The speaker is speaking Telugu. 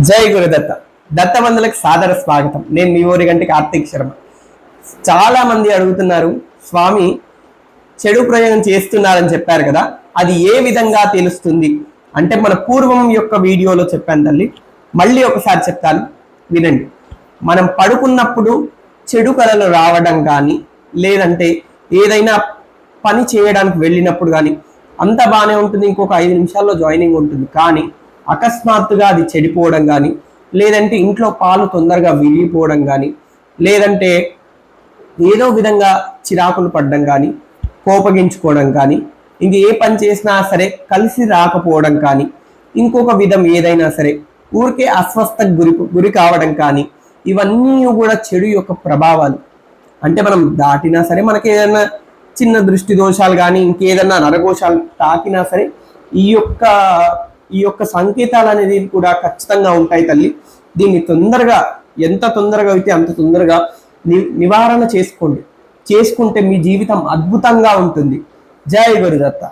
జై గురుదత్త. దత్తబంధులకు సాదర స్వాగతం. నేను మీ ఊరిగంటి కార్తీక్ శర్మ. చాలా మంది అడుగుతున్నారు, స్వామి చెడు ప్రయోగం చేస్తున్నారని చెప్పారు కదా, అది ఏ విధంగా తెలుస్తుంది అంటే మన పూర్వం యొక్క వీడియోలో చెప్పాను తల్లి, మళ్ళీ ఒకసారి చెప్తాను వినండి. మనం పడుకున్నప్పుడు చెడు కళలు రావడం కానీ, లేదంటే ఏదైనా పని చేయడానికి వెళ్ళినప్పుడు కానీ అంత బాగానే ఉంటుంది, ఇంకొక 5 నిమిషాల్లో జాయినింగ్ ఉంటుంది. కానీ అకస్మాత్తుగా అది చెడిపోవడం కానీ, లేదంటే ఇంట్లో పాలు తొందరగా విరిగిపోవడం కానీ, లేదంటే ఏదో విధంగా చిరాకులు పడడం కానీ, కోపగించుకోవడం కానీ, ఇంక ఏ పని చేసినా సరే కలిసి రాకపోవడం కానీ, ఇంకొక విధం ఏదైనా సరే ఊరికే అస్వస్థకు గురి కావడం కానీ, ఇవన్నీ కూడా చెడు యొక్క ప్రభావాలు. అంటే మనం దాటినా సరే మనకి ఏదైనా చిన్న దృష్టి దోషాలు కానీ, ఇంకేదన్నా నరఘోషాలు తాకినా సరే ఈ యొక్క సంకేతాలు అనేది కూడా ఖచ్చితంగా ఉంటాయి తల్లి. దీన్ని తొందరగా, ఎంత తొందరగా అయితే అంత తొందరగా నివారణ చేసుకుంటే మీ జీవితం అద్భుతంగా ఉంటుంది. జై గురుదత్త.